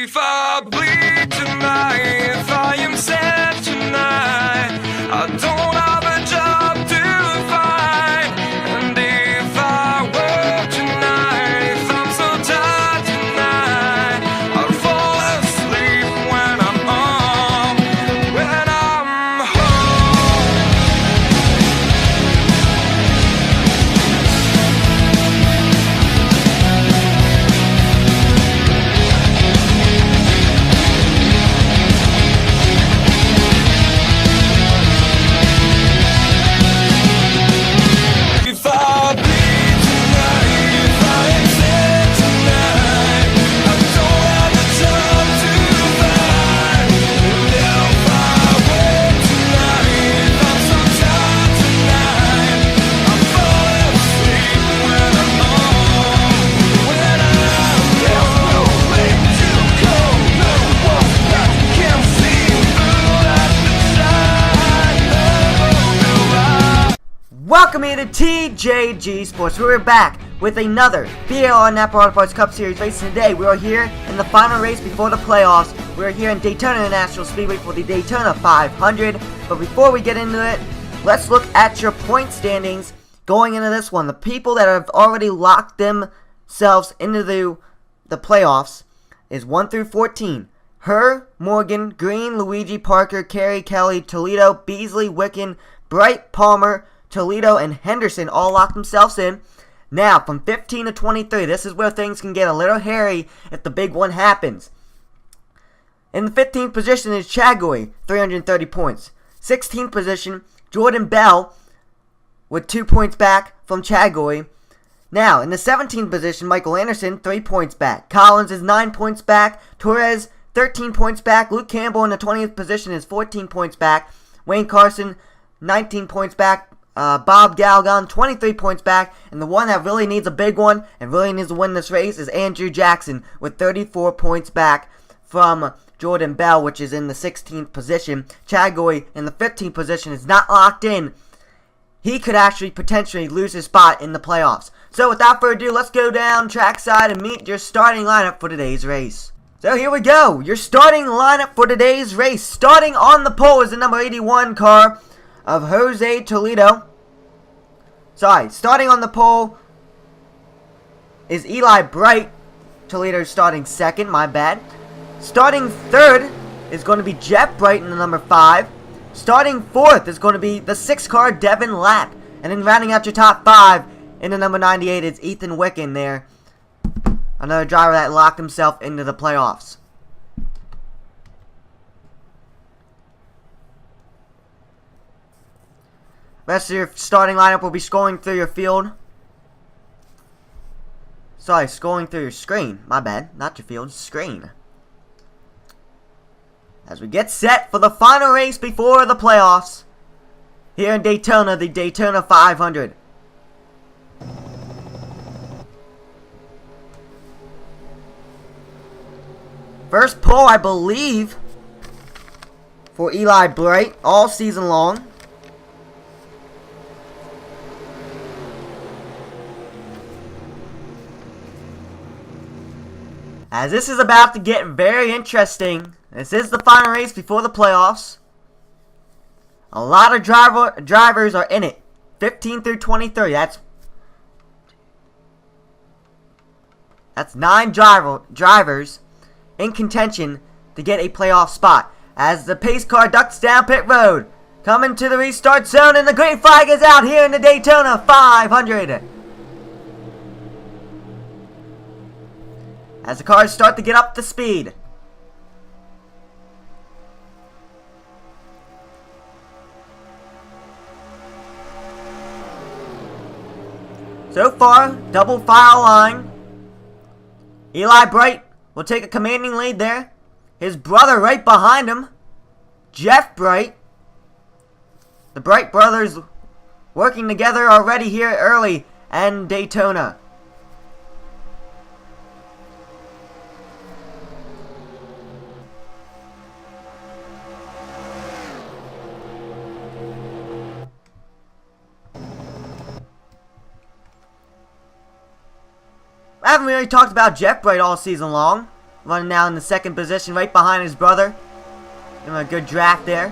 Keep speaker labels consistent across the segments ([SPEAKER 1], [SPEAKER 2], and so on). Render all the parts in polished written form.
[SPEAKER 1] if I bleed tonight, if I am sad tonight, I don't have a job to find. And if I work tonight, if I'm so tired tonight, I'll fall asleep when I'm home, when I'm home. If I bleed tonight, if I am sad tonight, I don't have a job to find. And if I work tonight, if I'm so tired tonight, I'll fall asleep when I'm home, when I'm There's no way to go, no one that can see through at the side of the light.
[SPEAKER 2] Welcome here to TJG Sports. We're back with another BLR Napa Auto Cup Series race. Today we are here in the final race before the playoffs. We are here in Daytona International Speedway for the Daytona 500. But before we get into it, let's look at your point standings going into this one. The people that have already locked themselves into the playoffs is 1 through 14. Her, Morgan, Green, Luigi, Parker, Carey, Kelly, Toledo, Beasley, Wicken, Bright, Palmer, Toledo, and Henderson all locked themselves in. Now, from 15 to 23, this is where things can get a little hairy if the big one happens. In the 15th position is Chagoy, 330 points. 16th position, Jordan Bell, with 2 points back from Chagoy. Now, in the 17th position, Michael Anderson, 3 points back. Collins is 9 points back. Torres, 13 points back. Luke Campbell in the 20th position is 14 points back. Wayne Carson, 19 points back. Bob Galgan, 23 points back. And the one that really needs a big one and really needs to win this race is Andrew Jackson with 34 points back from Jordan Bell, which is in the 16th position. Chagoy in the 15th position is not locked in. He could actually potentially lose his spot in the playoffs. So without further ado, let's go down trackside and meet your starting lineup for today's race. So here we go. Your starting lineup for today's race. Starting on the pole is the number 81 car of Jose Toledo. Starting on the pole is Eli Bright. Toledo starting second, my bad. Starting third is going to be Jeff Bright in the number 5. Starting fourth is going to be the 6 car Devin Lapp. And then rounding out your top 5 in the number 98 is Ethan Wicken there. Another driver that locked himself into the playoffs. Rest of your starting lineup will be scrolling through your field. Scrolling through your screen. My bad. Not your field, screen. As we get set for the final race before the playoffs. Here in Daytona, the Daytona 500. First pole, I believe, for Eli Bright all season long. As this is about to get very interesting. This is the final race before the playoffs. A lot of drivers are in it. 15 through 23. That's 9 drivers in contention to get a playoff spot. As the pace car ducks down pit road. Coming to the restart zone, and the green flag is out here in the Daytona 500. As the cars start to get up to speed. So far, double file line. Eli Bright will take a commanding lead there. His brother right behind him, Jeff Bright. The Bright brothers working together already here early in Daytona. I haven't really talked about Jeff Bright all season long. running now in the second position right behind his brother. Doing a good draft there.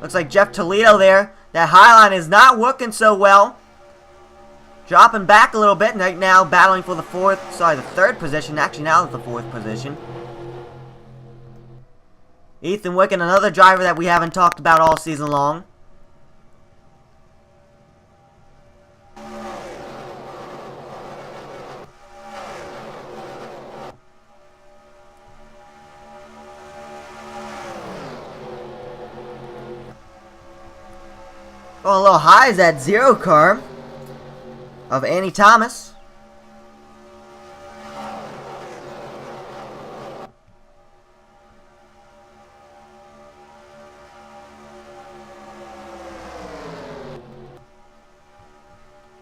[SPEAKER 2] Looks like Jeff Toledo there. That highline is not working so well. Dropping back a little bit right now, battling for the third position. Actually, now it's the fourth position. Ethan Wicken, another driver that we haven't talked about all season long. Going a little high is that 0 car of Annie Thomas.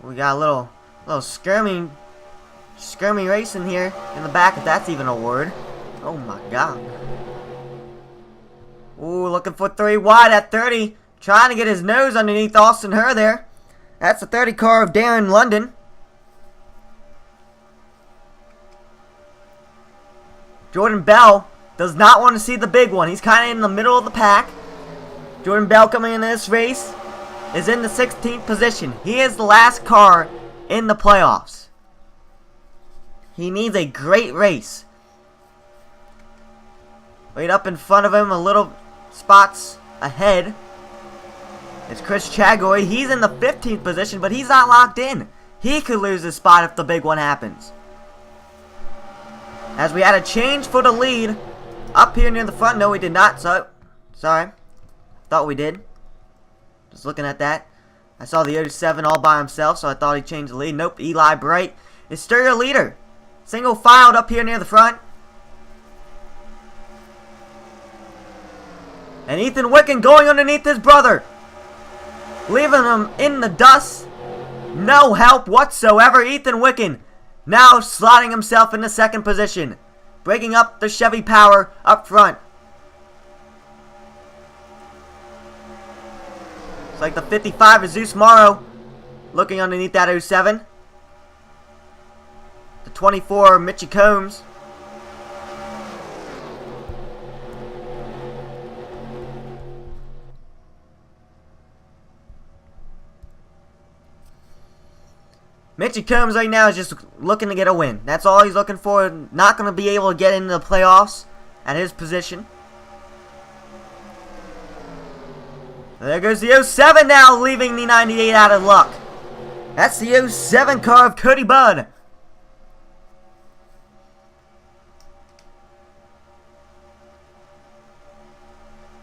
[SPEAKER 2] We got a little skirmy racing here in the back, if that's even a word. Oh my god. Ooh, looking for 3 wide at 30. Trying to get his nose underneath Austin Herr there. That's the 30 car of Darren London. Jordan Bell does not want to see the big one. He's kind of in the middle of the pack. Jordan Bell coming in this race is in the 16th position. He is the last car in the playoffs. He needs a great race. Right up in front of him, a little spots ahead, it's Chris Chagoy. He's in the 15th position, but he's not locked in. He could lose his spot if the big one happens. As we had a change for the lead up here near the front. No, we did not. So, sorry. Thought we did. Just looking at that. I saw the 07 all by himself, so I thought he changed the lead. Nope, Eli Bright is still your leader. Single filed up here near the front. And Ethan Wicken going underneath his brother, leaving him in the dust. No help whatsoever. Ethan Wicken now slotting himself into second position, breaking up the Chevy power up front. It's like the 55 is Zeus Morrow looking underneath that 07. The 24 Mitchie Combs. Mitchie Combs right now is just looking to get a win. That's all he's looking for. Not going to be able to get into the playoffs at his position. There goes the 07 now, leaving the 98 out of luck. That's the 07 car of Cody Budd.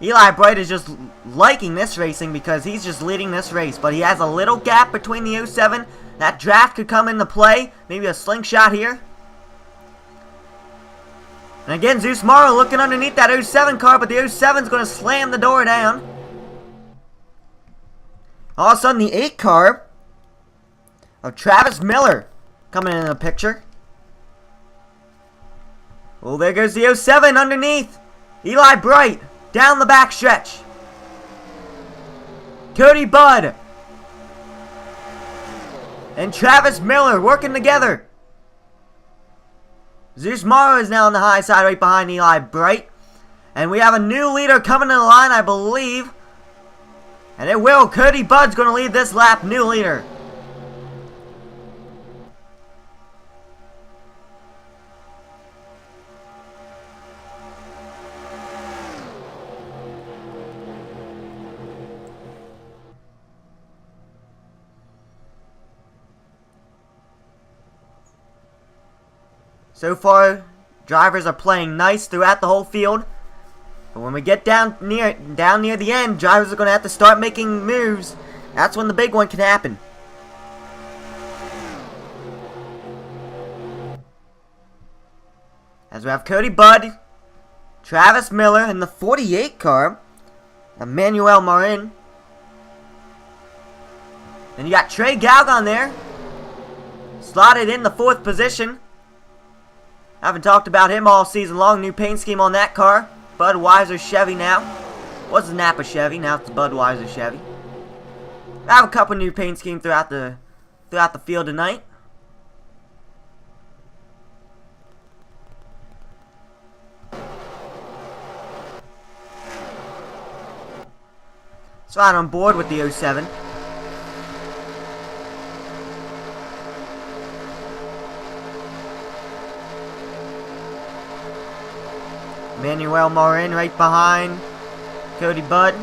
[SPEAKER 2] Eli Bright is just liking this racing because he's just leading this race. But he has a little gap between the 07. That draft could come into play. Maybe a slingshot here. And again, Zeus Morrow looking underneath that 07 car, but the 07 is going to slam the door down. All of a sudden, the 8 car of Travis Miller coming in the picture. Well, there goes the 07 underneath. Eli Bright down the back stretch. Cody Budd and Travis Miller working together. Zeus Morrow is now on the high side right behind Eli Bright. And we have a new leader coming to the line, I believe. And it will. Cody Budd's going to lead this lap. New leader. So far, drivers are playing nice throughout the whole field. But when we get down near the end, drivers are going to have to start making moves. That's when the big one can happen. As we have Cody Budd, Travis Miller in the 48 car, Emmanuel Marin. Then you got Trey Galgon there, slotted in the 4th position. Haven't talked about him all season long. New paint scheme on that car. Budweiser Chevy now. Was a Napa Chevy, now it's the Budweiser Chevy. I have a couple new paint scheme throughout the field tonight. It's right on board with the 07. Manuel Morin right behind Cody Budd.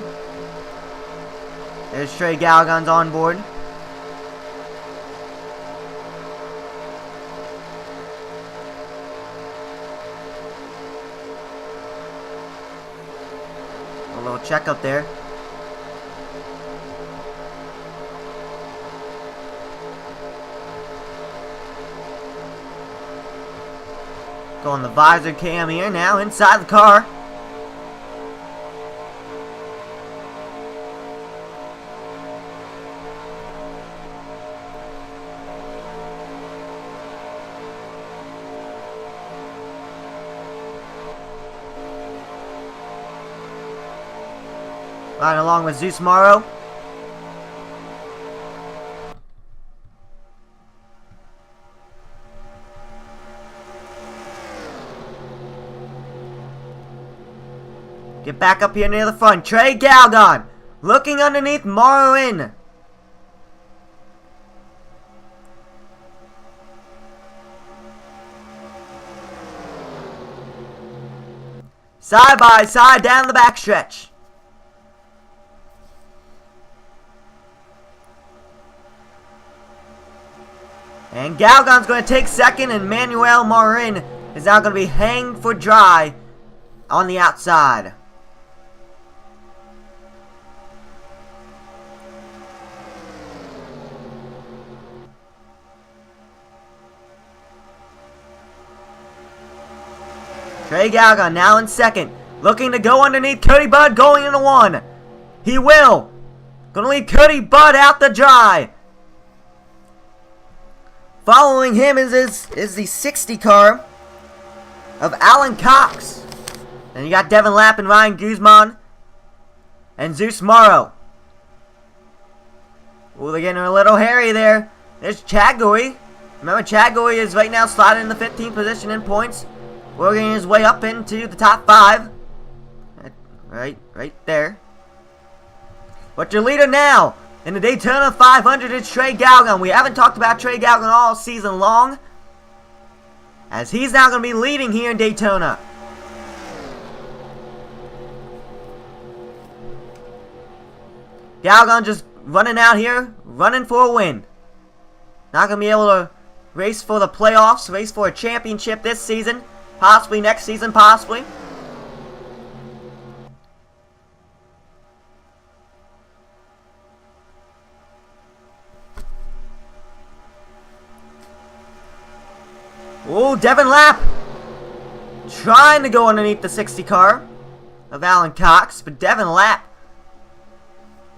[SPEAKER 2] There's Trey Galgon's on board. A little check up there. Going the visor cam here now inside the car. Right along with Zeus Morrow. Get back up here near the front. Trey Galgon looking underneath Morrow in. Side by side down the backstretch. And Galgon's going to take second, and Manuel Morin is now going to be hanged for dry on the outside. Trey Galgon now in second, looking to go underneath Cody Budd, going into one. He will. Going to leave Cody Budd out to dry. Following him is the 60 car of Alan Cox. And you got Devin Lapp and Ryan Guzman and Zeus Morrow. Oh, they're getting a little hairy there. There's Chagoy. Remember, Chagoy is right now slotted in the 15th position in points, working his way up into the top 5. Right there. But your leader now in the Daytona 500 is Trey Galgon. We haven't talked about Trey Galgon all season long, as he's now going to be leading here in Daytona. Galgon just running out here, running for a win. Not going to be able to race for the playoffs, race for a championship this season. Possibly next season, possibly. Oh, Devin Lapp trying to go underneath the 60 car of Alan Cox, but Devin Lapp,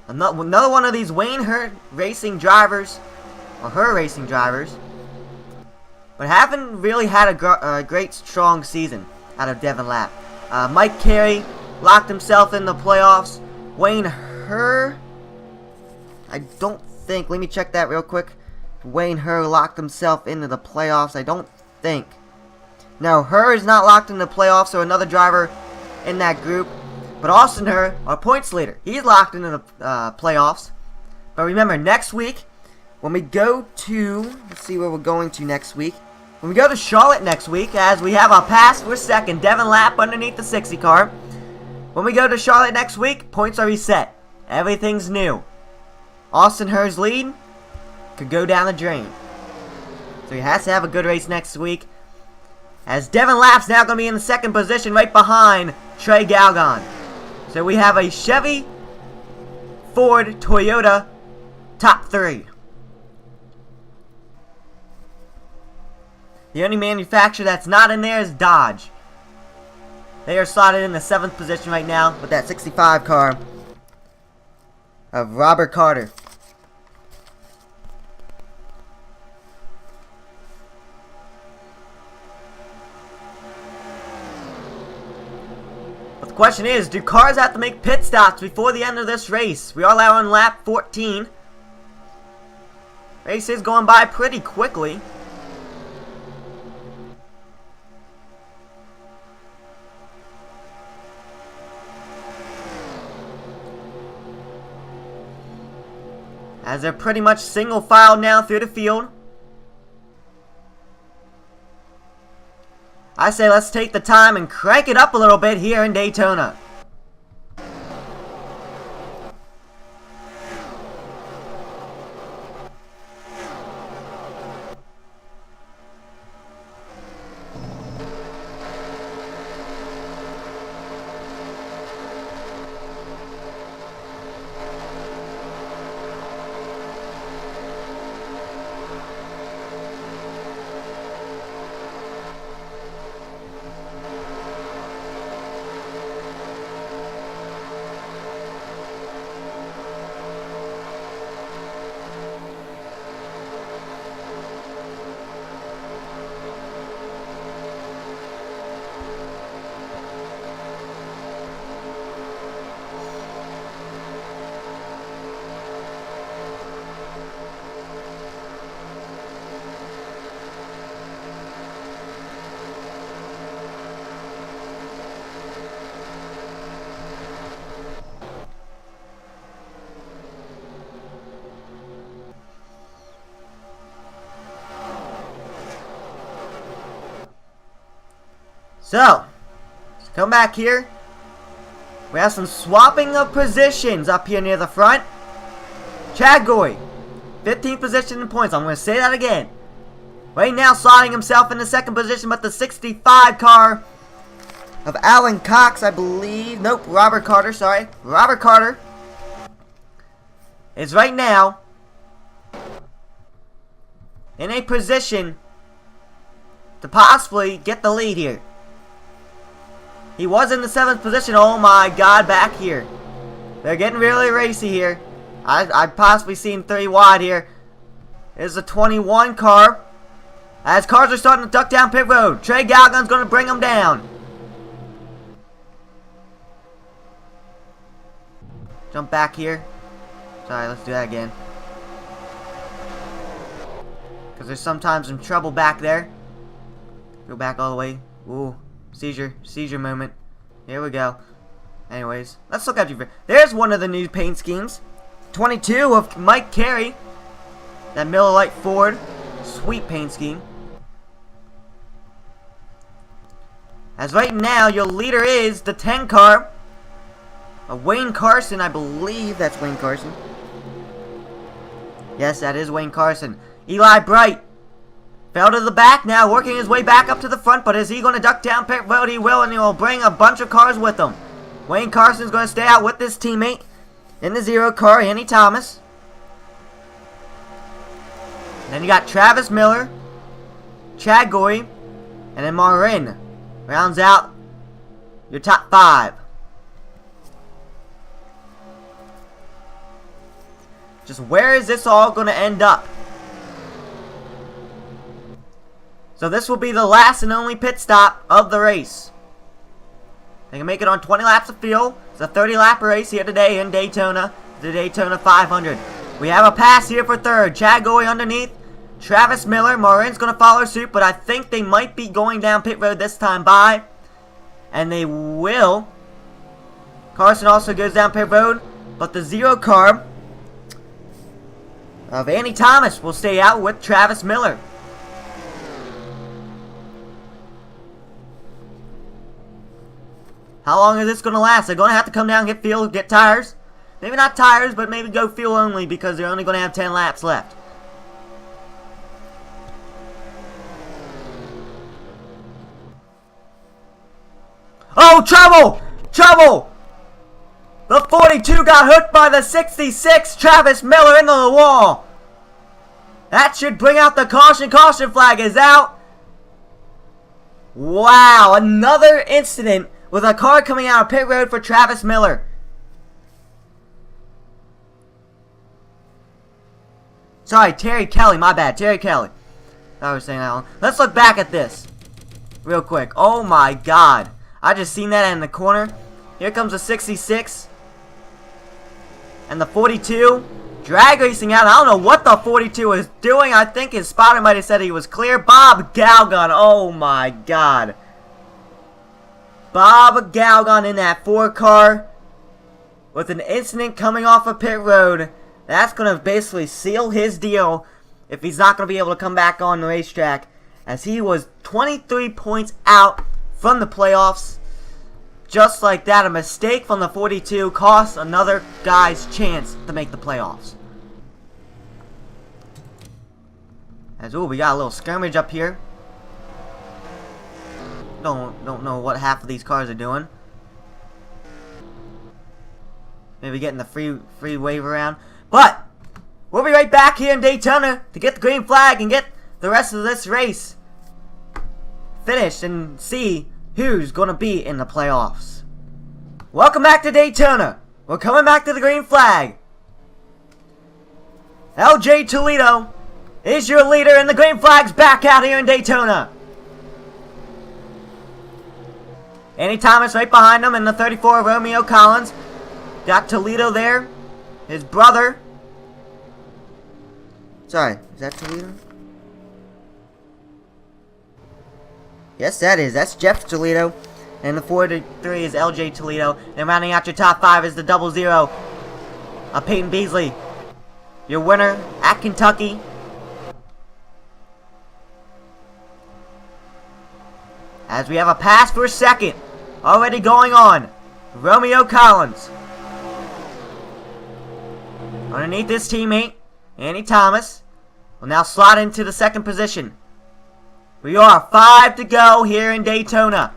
[SPEAKER 2] another one of these Wayne Hurt racing drivers, or her racing drivers, but haven't really had a great strong season out of Devin Lapp. Mike Carey locked himself in the playoffs. Wayne Hurt, I don't think, let me check that real quick. Wayne Hurt locked himself into the playoffs, I don't think. No, Hur is not locked in the playoffs, so another driver in that group. But Austin Hur, our points leader, he's locked into the playoffs. But remember, next week, when we go to, let's see where we're going to next week. When we go to Charlotte next week, as we have a pass for second, Devin Lapp underneath the 60 car. When we go to Charlotte next week, points are reset. Everything's new. Austin Hur's lead could go down the drain. So he has to have a good race next week, as Devin Lapp's now going to be in the second position right behind Trey Galgon. So we have a Chevy, Ford, Toyota top 3. The only manufacturer that's not in there is Dodge. They are slotted in the 7th position right now with that 65 car of Robert Carter. The question is, do cars have to make pit stops before the end of this race? We are now on lap 14. Race is going by pretty quickly. as they're pretty much single file now through the field. I say let's take the time and crank it up a little bit here in Daytona. So, let's come back here. We have some swapping of positions up here near the front. Chad Goy, 15th position in points. I'm going to say that again. Right now, slotting himself in the second position, but the 65 car of Alan Cox, I believe. Nope, Robert Carter, sorry. Robert Carter is right now in a position to possibly get the lead here. He was in the 7th position. Oh my god, back here. They're getting really racy here. I've possibly seen 3 wide here. There's a 21 car. As cars are starting to duck down pit road. Trey Galgon's going to bring them down. Jump back here. Sorry, let's do that again. Because there's sometimes some trouble back there. Go back all the way. Ooh. Seizure moment. Here we go. Anyways, let's look at you. There's one of the new paint schemes. 22 of Mike Carey. That Miller Lite Ford. Sweet paint scheme. As right now, your leader is the 10 car of Wayne Carson. I believe that's Wayne Carson. Yes, that is Wayne Carson. Eli Bright fell to the back now, working his way back up to the front, but is he going to duck down pit road? He will, and he will bring a bunch of cars with him. Wayne Carson's going to stay out with his teammate in the 0 car, Andy Thomas. And then you got Travis Miller, Chad Goy, and then Marin rounds out your top 5. Just where is this all going to end up? So this will be the last and only pit stop of the race. They can make it on 20 laps of fuel. It's a 30-lap race here today in Daytona, the Daytona 500. We have a pass here for 3rd. Chad Goy underneath. Travis Miller. Marin's going to follow suit, but I think they might be going down pit road this time by. And they will. Carson also goes down pit road, but the 0 car of Andy Thomas will stay out with Travis Miller. How long is this going to last? They're going to have to come down, get fuel, get tires. Maybe not tires, but maybe go fuel only because they're only going to have 10 laps left. Oh, trouble! Trouble! The 42 got hooked by the 66. Travis Miller into the wall. That should bring out the caution. Caution flag is out. Wow, another incident with a car coming out of pit road for Travis Miller. Sorry, Terry Kelly, my bad, Terry Kelly. I was saying that one. Let's look back at this real quick. Oh my god. I just seen that in the corner. Here comes the 66. And the 42. Drag racing out. I don't know what the 42 is doing. I think his spotter might have said he was clear. Bob Galgon. Oh my god. Bob Galgon in that 4 car with an incident coming off of pit road That's going to basically seal his deal if he's not going to be able to come back on the racetrack, as he was 23 points out from the playoffs. Just like that, a mistake from the 42 cost another guy's chance to make the playoffs. As we got a little skirmish up here. Don't know what half of these cars are doing. Maybe getting the free wave around. But we'll be right back here in Daytona to get the green flag and get the rest of this race finished and see who's going to be in the playoffs. Welcome back to Daytona. We're coming back to the green flag. LJ Toledo is your leader, and the green flag's back out here in Daytona. Andy Thomas right behind him in the 34, Romeo Collins. Got Toledo there. His brother. Sorry, is that Toledo? Yes, that is. That's Jeff Toledo. And the 43 is LJ Toledo. And rounding out your top 5 is the 00 of Peyton Beasley. Your winner at Kentucky. As we have a pass for second already going on. Romeo Collins. Underneath his teammate, Andy Thomas, will now slot into the second position. We are 5 to go here in Daytona.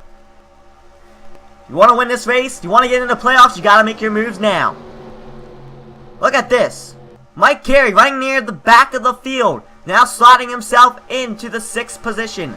[SPEAKER 2] You want to win this race? You want to get into the playoffs? You got to make your moves now. Look at this. Mike Carey running near the back of the field. Now slotting himself into the 6th position.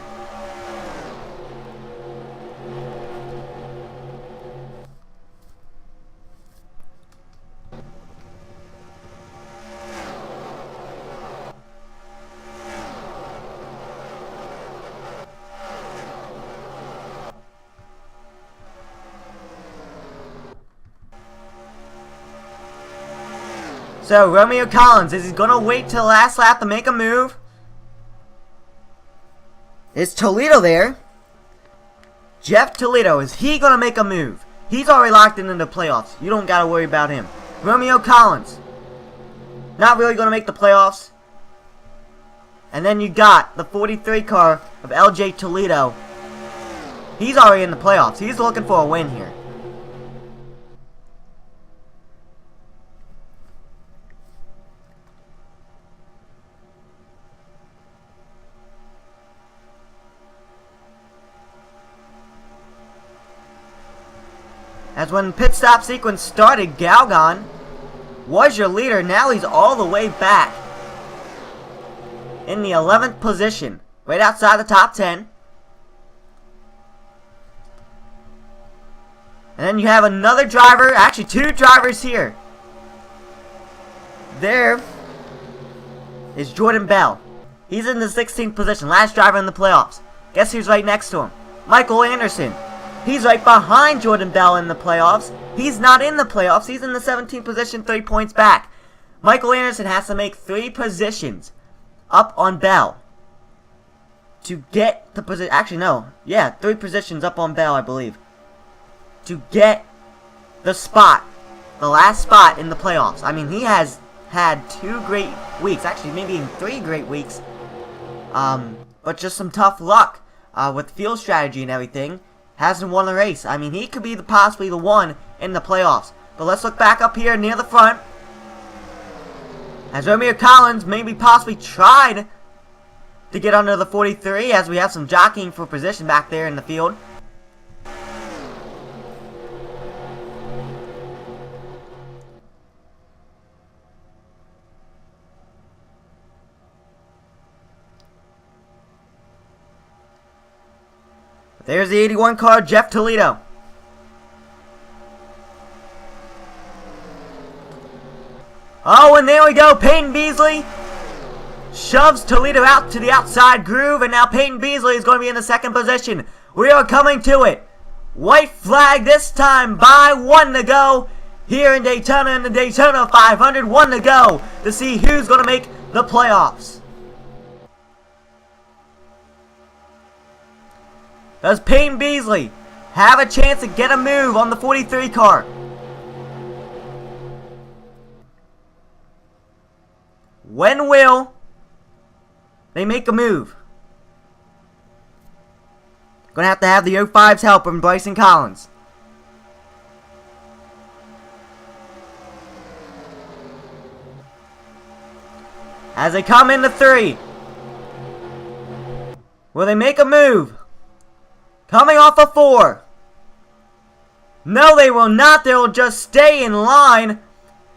[SPEAKER 2] So, Romeo Collins, is he going to wait till the last lap to make a move? Is Toledo there? Jeff Toledo, is he going to make a move? He's already locked into the playoffs. You don't got to worry about him. Romeo Collins, not really going to make the playoffs. And then you got the 43 car of LJ Toledo. He's already in the playoffs. He's looking for a win here. As when pit stop sequence started, Galgon was your leader. Now he's all the way back in the 11th position, right outside the top 10. And then you have another driver, actually 2 drivers here. There is Jordan Bell. He's in the 16th position, last driver in the playoffs. Guess who's right next to him? Michael Anderson. He's right behind Jordan Bell in the playoffs. He's not in the playoffs. He's in the 17th position, 3 points back. Michael Anderson has to make 3 positions up on Bell to get the position. Actually, no. Yeah, 3 positions up on Bell, I believe. To get the spot, the last spot in the playoffs. I mean, he has had 2 great weeks. Actually, maybe 3 great weeks. But just some tough luck with field strategy and everything. Hasn't won the race. I mean, he could be possibly the one in the playoffs. But let's look back up here near the front. As Romeo Collins maybe possibly tried to get under the 43, as we have some jockeying for position back there in the field. There's the 81 car, Jeff Toledo. Oh, and there we go. Peyton Beasley shoves Toledo out to the outside groove, and now Peyton Beasley is going to be in the 2nd position. We are coming to it. White flag this time by 1 to go here in Daytona, in the Daytona 500. 1 to go to see who's going to make the playoffs. Does Peyton Beasley have a chance to get a move on the 43 car? When will they make a move? Gonna have the 05's help from Bryson Collins. As they come into 3. Will they make a move? Coming off a 4. No, they will not. They will just stay in line.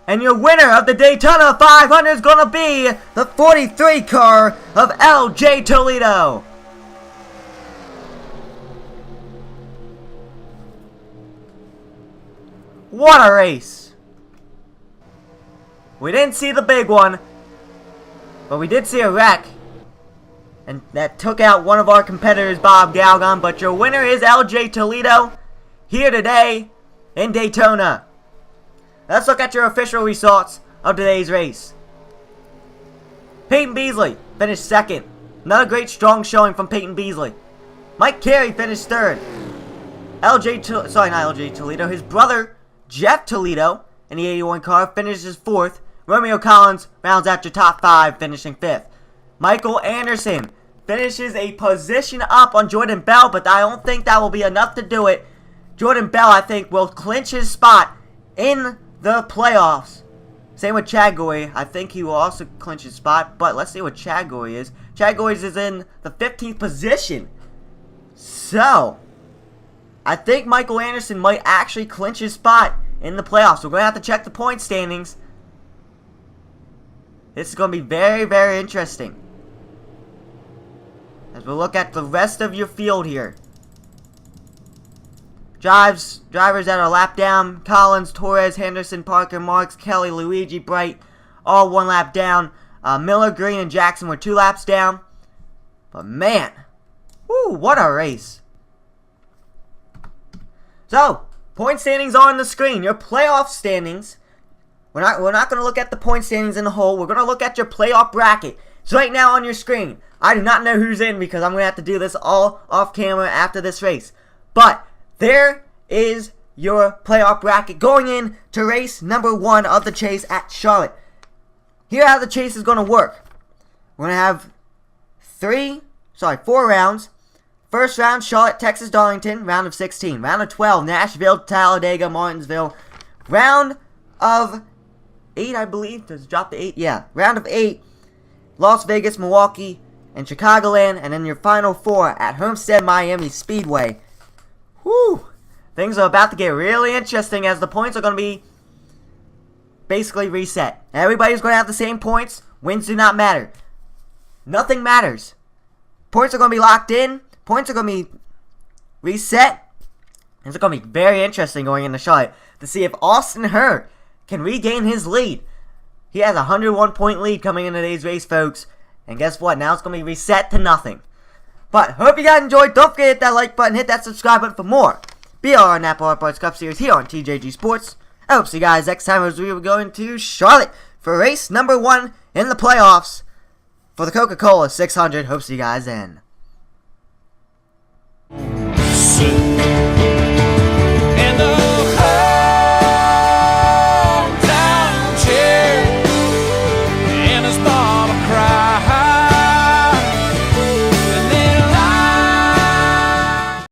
[SPEAKER 2] And your winner of the Daytona 500 is going to be the 43 car of LJ Toledo. What a race. We didn't see the big one, but we did see a wreck. And that took out one of our competitors, Bob Galgon. But your winner is LJ Toledo here today in Daytona. Let's look at your official results of today's race. Peyton Beasley finished 2nd. Another great strong showing from Peyton Beasley. Mike Carey finished 3rd. Not LJ Toledo. His brother, Jeff Toledo, in the 81 car, finishes 4th. Romeo Collins rounds out your top 5, finishing 5th. Michael Anderson finishes a position up on Jordan Bell, but I don't think that will be enough to do it. Jordan Bell, I think, will clinch his spot in the playoffs. Same with Chad Goy. I think he will also clinch his spot, but let's see what Chad Goy is. Chad Goy is in the 15th position. So, I think Michael Anderson might actually clinch his spot in the playoffs. We're going to have to check the point standings. This is going to be very, very interesting as we look at the rest of your field here. Drivers that are lap down: Collins, Torres, Henderson, Parker, Marks, Kelly, Luigi, Bright, all 1 lap down. Miller, Green, and Jackson were 2 laps down. But man, whoo, what a race. So, point standings are on the screen. Your playoff standings. We're not going to look at the point standings in the whole. We're going to look at your playoff bracket. It's right now on your screen. I do not know who's in because I'm going to have to do this all off camera after this race. But there is your playoff bracket going in to race number 1 of the chase at Charlotte. Here's how the chase is going to work. We're going to have 4 rounds. First round, Charlotte, Texas, Darlington, round of 16. Round of 12, Nashville, Talladega, Martinsville. Round of 8, I believe. Does it drop to 8? Yeah. Round of 8, Las Vegas, Milwaukee, and Chicagoland. And then your final 4 at Homestead, Miami Speedway. Whew. Things are about to get really interesting as the points are going to be basically reset. Everybody's going to have the same points. Wins do not matter. Nothing matters. Points are going to be locked in. Points are going to be reset. It's going to be very interesting going into Charlotte to see if Austin Herr can regain his lead. He has a 101-point lead coming into today's race, folks. And guess what? Now it's going to be reset to nothing. But hope you guys enjoyed. Don't forget to hit that like button, hit that subscribe button for more BLR Napa Auto Parts Cup Series here on TJG Sports. I hope to see you guys next time as we are going to Charlotte for race number 1 in the playoffs for the Coca-Cola 600. Hope to see you guys then.